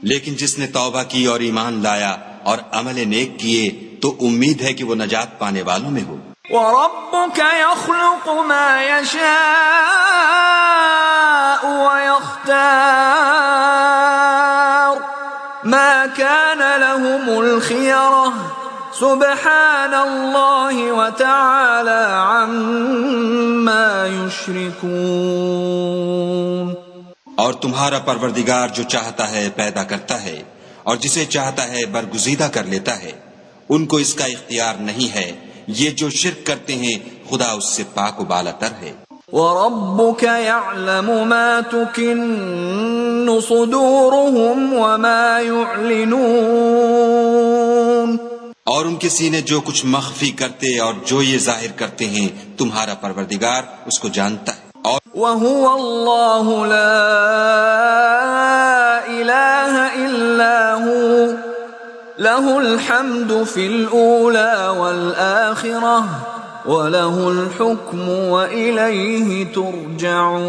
لیکن جس نے توبہ کی اور ایمان لایا اور عمل نیک کیے تو امید ہے کہ وہ نجات پانے والوں میں ہو. وَرَبُّكَ يَخْلُقُ مَا يَشَاءُ وَيَخْتَارُ مَا كَانَ لَهُمُ الْخِيَرَةُ سُبْحَانَ اللَّهِ وَتَعَالَى عَمَّا يُشْرِكُونَ. اور تمہارا پروردگار جو چاہتا ہے پیدا کرتا ہے اور جسے چاہتا ہے برگزیدہ کر لیتا ہے. ان کو اس کا اختیار نہیں ہے. یہ جو شرک کرتے ہیں خدا اس سے پاک و بالا تر ہے. وَرَبُّكَ يَعْلَمُ مَا تُكِنُّ صُدُورُهُمْ وَمَا يُعْلِنُونَ. اور ان کے سینے جو کچھ مخفی کرتے اور جو یہ ظاہر کرتے ہیں تمہارا پروردگار اس کو جانتا ہے. اور وَهُوَ اللَّهُ لَا إِلَٰهَ إِلَّا هُوَ لَهُ الْحَمْدُ فِي الْأُولَى وَالْآخِرَةِ وَلَهُ الْحُكْمُ وَإِلَيْهِ تُرْجَعُونَ.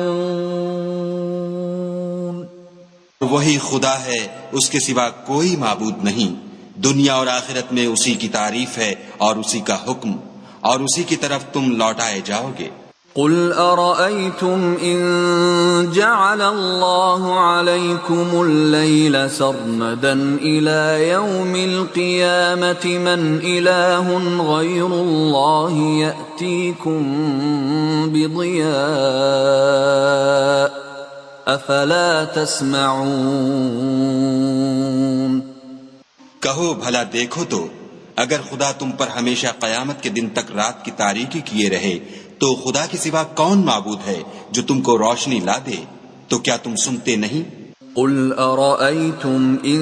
وہی خدا ہے، اس کے سوا کوئی معبود نہیں. دنیا اور آخرت میں اسی کی تعریف ہے اور اسی کا حکم اور اسی کی طرف تم لوٹائے جاؤ گے. قل أرأيتم إن جعل الله عليكم الليل سرمدا إلى يوم القيامة من إله غير الله يأتيكم بضياء أفلا تسمعون. کہو بھلا دیکھو تو اگر خدا تم پر ہمیشہ قیامت کے دن تک رات کی تاریکی کیے رہے تو خدا کے سوا کون معبود ہے جو تم کو روشنی لا دے؟ تو کیا تم سنتے نہیں؟ قل أرأيتم إن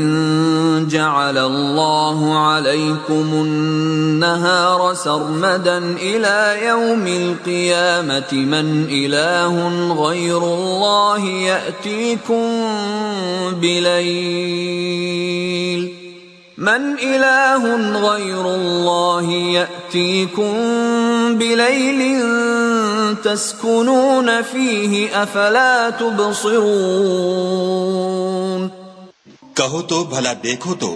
جعل الله عليكم النهار سرمدا إلى يوم القيامة من إله غير الله يأتيكم بليل من إله غير الله يأتيكم بليل تسكنون فيه أفلا تبصرون. کہو تو بھلا دیکھو تو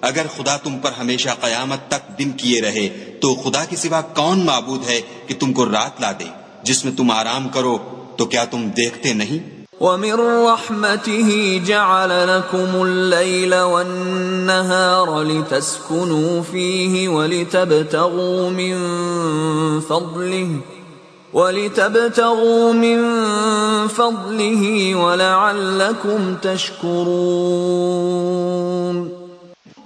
اگر خدا تم پر ہمیشہ قیامت تک دن کیے رہے تو خدا کے سوا کون معبود ہے کہ تم کو رات لا دے جس میں تم آرام کرو؟ تو کیا تم دیکھتے نہیں؟ وَمِن رَّحْمَتِهِ جَعَلَ لَكُمُ اللَّيْلَ وَالنَّهَارَ لِتَسْكُنُوا فِيهِ وَلِتَبْتَغُوا مِن فَضْلِهِ وَلَعَلَّكُمْ تَشْكُرُونَ.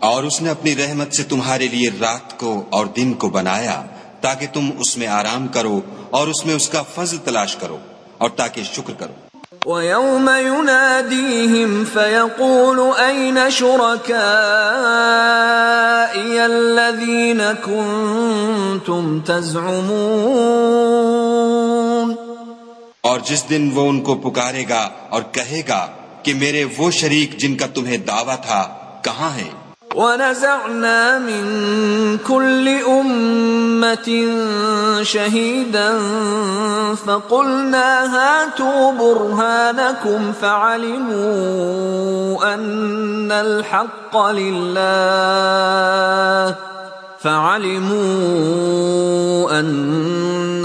اور اس نے اپنی رحمت سے تمہارے لیے رات کو اور دن کو بنایا تاکہ تم اس میں آرام کرو اور اس میں اس کا فضل تلاش کرو اور تاکہ شکر کرو. وَيَوْمَ يُنَادِيهِمْ فَيَقُولُ أَيْنَ شُرَكَائِيَ الَّذِينَ كُنتُمْ تَزْعُمُونَ. اور جس دن وہ ان کو پکارے گا اور کہے گا کہ میرے وہ شریک جن کا تمہیں دعویٰ تھا کہاں ہیں؟ وَنَزَعْنَا مِن كُلِّ أُمَّةٍ شَهِيدًا فَقُلْنَا هَاتُوا بُرْهَانَكُمْ فَعَلِمُوا أَنَّ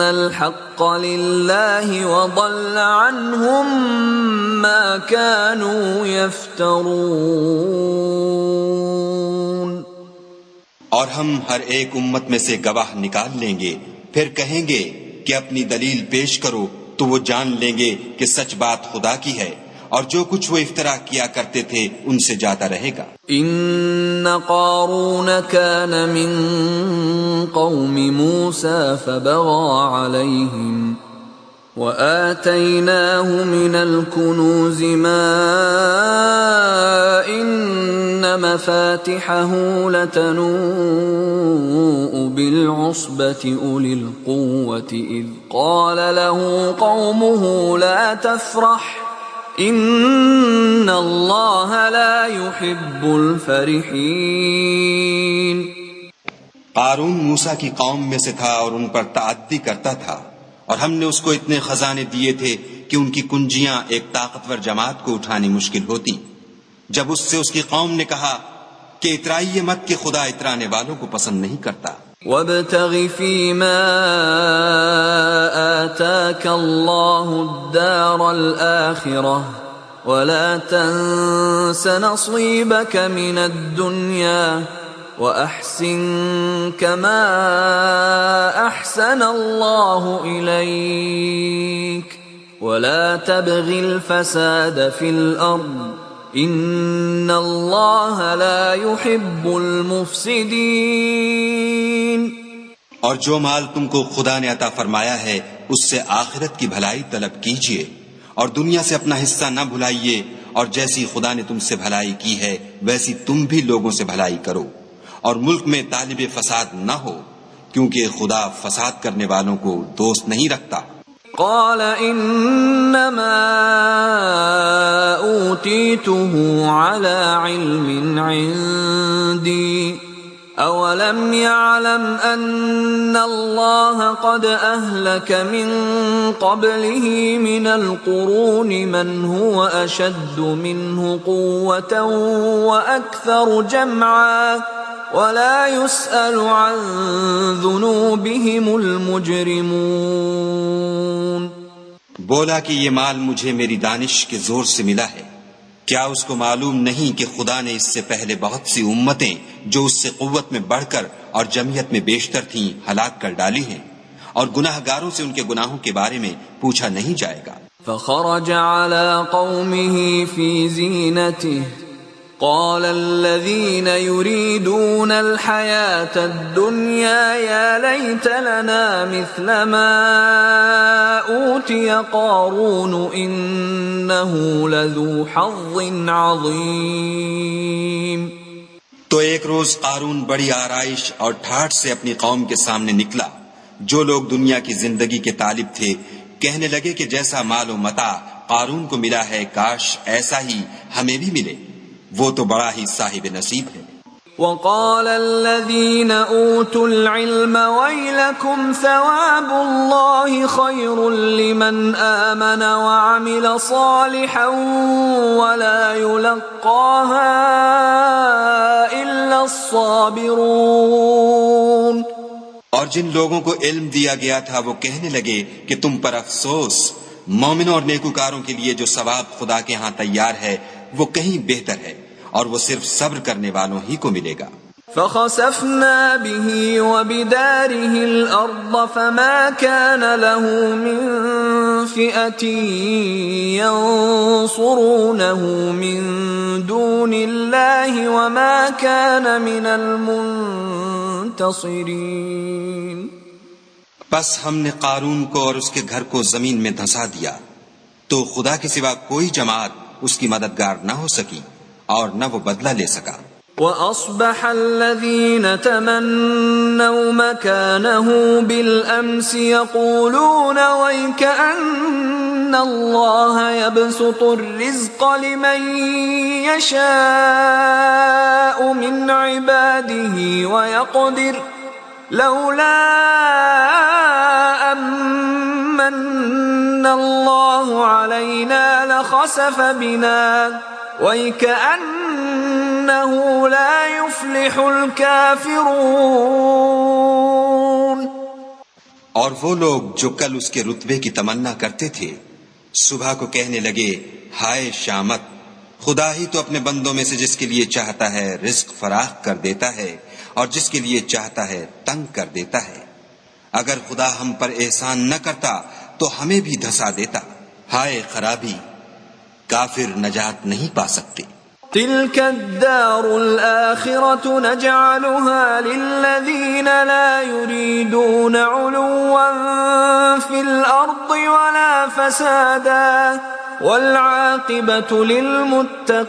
الْحَقَّ لِلَّهِ وَضَلَّ عَنْهُمْ مَا كَانُوا يَفْتَرُونَ. اور ہم ہر ایک امت میں سے گواہ نکال لیں گے، پھر کہیں گے کہ اپنی دلیل پیش کرو تو وہ جان لیں گے کہ سچ بات خدا کی ہے اور جو کچھ وہ افترا کیا کرتے تھے ان سے جاتا رہے گا. ان قارون كان من قوم موسى فبغى عليهم وآتيناه من الكنوز ما إن مفاتحه لتنوء بالعصبة أولي القوة إذ قال له قومه لا تفرح إن الله لا يحب الفرحين. قارون موسیٰ کی قوم میں سے تھا اور ان پر تعدی کرتا تھا، اور ہم نے اس کو اتنے خزانے دیے تھے کہ ان کی کنجیاں ایک طاقتور جماعت کو اٹھانی مشکل ہوتی۔ جب اس سے اس کی قوم نے کہا کہ اترائیے مت کہ خدا اترانے والوں کو پسند نہیں کرتا۔ وابتغ فيما آتاك الله الدار الآخرة ولا تنس نصيبك من الدنيا وأحسن كما أحسن الله إليك ولا تبغ الفساد في الأرض ان اللہ لا يحب المفسدین۔ اور جو مال تم کو خدا نے عطا فرمایا ہے اس سے آخرت کی بھلائی طلب کیجیے اور دنیا سے اپنا حصہ نہ بھلائیے، اور جیسی خدا نے تم سے بھلائی کی ہے ویسی تم بھی لوگوں سے بھلائی کرو، اور ملک میں طالب فساد نہ ہو، کیونکہ خدا فساد کرنے والوں کو دوست نہیں رکھتا۔ قال انما اوتیته على علم عندي اولم يعلم ان الله قد اهلك من قبله من القرون من هو اشد منه قوة واكثر جمعا ولا يسأل عن ذنوبهم المجرمون۔ بولا کہ یہ مال مجھے میری دانش کے زور سے ملا ہے، کیا اس کو معلوم نہیں کہ خدا نے اس سے پہلے بہت سی امتیں جو اس سے قوت میں بڑھ کر اور جمعیت میں بیشتر تھیں ہلاک کر ڈالی ہیں، اور گناہ گاروں سے ان کے گناہوں کے بارے میں پوچھا نہیں جائے گا۔ فخرج على قومه في زينته قال الذين يريدون الحياة الدنيا يا ليت لنا مثل ما أوتي قارون إنه لذو حظ عظيم۔ تو ایک روز قارون بڑی آرائش اور ٹھاٹھ سے اپنی قوم کے سامنے نکلا۔ جو لوگ دنیا کی زندگی کے طالب تھے کہنے لگے کہ جیسا مال و متاع قارون کو ملا ہے کاش ایسا ہی ہمیں بھی ملے، وہ تو بڑا ہی صاحب نصیب ہے۔ وقال الذين اوتوا العلم ويلكم ثواب الله خير لمن آمن وعمل صالحا ولا يلقاها الا الصابرون۔ اور جن لوگوں کو علم دیا گیا تھا وہ کہنے لگے کہ تم پر افسوس، مومنوں اور نیکوکاروں کے لیے جو ثواب خدا کے ہاں تیار ہے وہ کہیں بہتر ہے، اور وہ صرف صبر کرنے والوں ہی کو ملے گا۔ فخسفنا به وبداره الأرض فما كان له من فئة ينصرونه من دون الله وما كان من المنتصرين۔ بس ہم نے قارون کو اور اس کے گھر کو زمین میں دھنسا دیا تو خدا کے سوا کوئی جماعت اس کی مددگار نہ ہو سکی اور نہ وہ بدلہ لے سکا۔ وَأَصْبَحَ الَّذِينَ تَمَنَّوْا مَكَانَهُ بِالْأَمْسِ يَقُولُونَ وَيْكَأَنَّ اللَّهَ يَبْسُطُ الرِّزْقَ لِمَن يَشَاءُ مِنْ عِبَادِهِ وَيَقْدِرُ لَوْلَا أَمَّنَّ اللَّهُ عَلَيْنَا لَخَسَفَ بِنَا وَيْكَأَنَّهُ لَا يُفْلِحُ الْكَافِرُونَ۔ اور وہ لوگ جو کل اس کے رتبے کی تمنا کرتے تھے صبح کو کہنے لگے ہائے شامت، خدا ہی تو اپنے بندوں میں سے جس کے لیے چاہتا ہے رزق فراخ کر دیتا ہے اور جس کے لیے چاہتا ہے تنگ کر دیتا ہے۔ اگر خدا ہم پر احسان نہ کرتا تو ہمیں بھی دھسا دیتا۔ ہائے خرابی، کافر نجات نہیں پا سکتے۔ تلك الدار الآخرة نجعلها للذين لا يريدون علوا في الأرض ولا فسادا والعاقبة للمتقين۔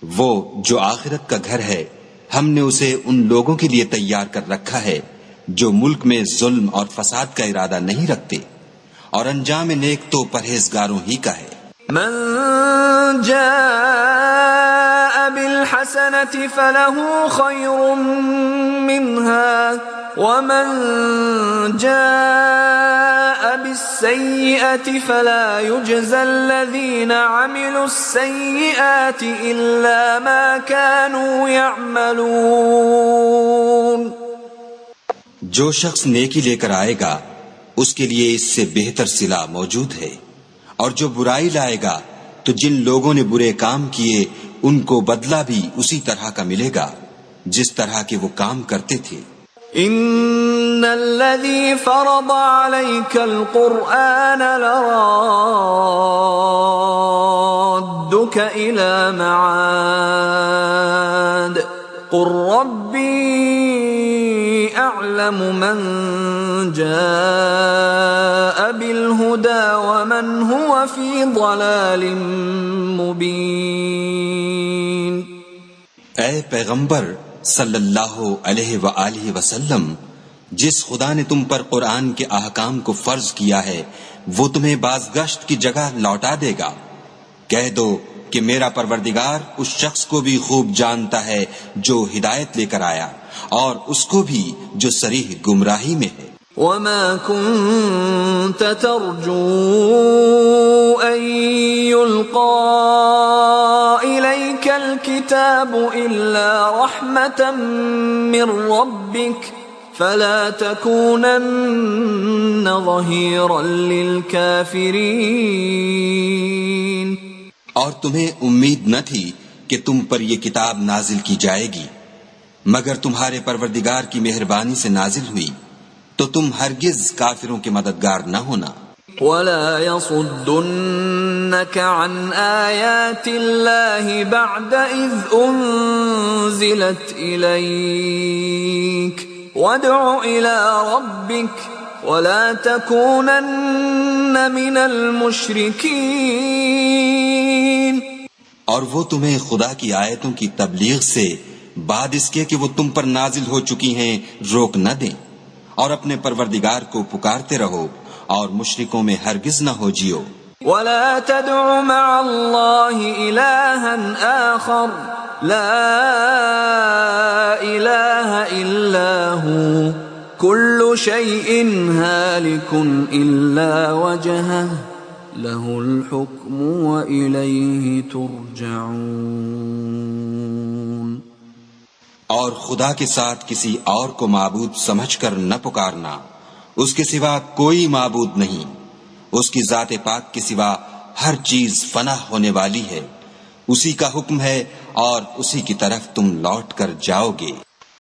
وہ جو آخرت کا گھر ہے ہم نے اسے ان لوگوں کے لیے تیار کر رکھا ہے جو ملک میں ظلم اور فساد کا ارادہ نہیں رکھتے، اور انجام نیک تو پرہیزگاروں ہی کا ہے۔ من جاء بالحسنة فله خير منها ومن جاء بالسيئة فلا يجزى الذين عملوا السيئات إلا ما كانوا يعملون. جو شخص نیکی لے کر آئے گا اس کے لیے اس سے بہتر صلہ موجود ہے، اور جو برائی لائے گا تو جن لوگوں نے برے کام کیے ان کو بدلہ بھی اسی طرح کا ملے گا جس طرح کے وہ کام کرتے تھے. ان الذي فرض عليك القرآن لرادك الى معاد قل ربي اعلم من جاء بالهدى ومن هو في ضلال مبين. اے پیغمبر صلی اللہ علیہ وآلہ وسلم، جس خدا نے تم پر قرآن کے احکام کو فرض کیا ہے وہ تمہیں بازگشت کی جگہ لوٹا دے گا. کہہ دو کہ میرا پروردگار اس شخص کو بھی خوب جانتا ہے جو ہدایت لے کر آیا، اور اس کو بھی جو صریح گمراہی میں ہے. وما كنت ترجو أن يلقى إليك الكتاب إلا رحمة من ربك فلا تكونن ظهيرا للكافرين. اور تمہیں امید نہ تھی کہ تم پر یہ کتاب نازل کی جائے گی مگر تمہارے پروردگار کی مہربانی سے نازل ہوئی، تو تم ہرگز کافروں کے مددگار نہ ہونا. ولا يصدنك عن آيات الله بعد إذ أنزلت إليك وادع إلى ربك ولا تكونن من المشركين. اور وہ تمہیں خدا کی آیتوں کی تبلیغ سے بعد اس کے کہ وہ تم پر نازل ہو چکی ہیں روک نہ دیں، اور اپنے پروردگار کو پکارتے رہو اور مشرکوں میں ہرگز نہ ہو جیو. ولا تدع مع الله إلها آخر لا إله إلا هو كل شيء هالك إلا وجهه له الحكم وإليه ترجعون. اور خدا کے ساتھ کسی اور کو معبود سمجھ کر نہ پکارنا، اس کے سوا کوئی معبود نہیں، اس کی ذات پاک کے سوا ہر چیز فنا ہونے والی ہے، اسی کا حکم ہے اور اسی کی طرف تم لوٹ کر جاؤ گے.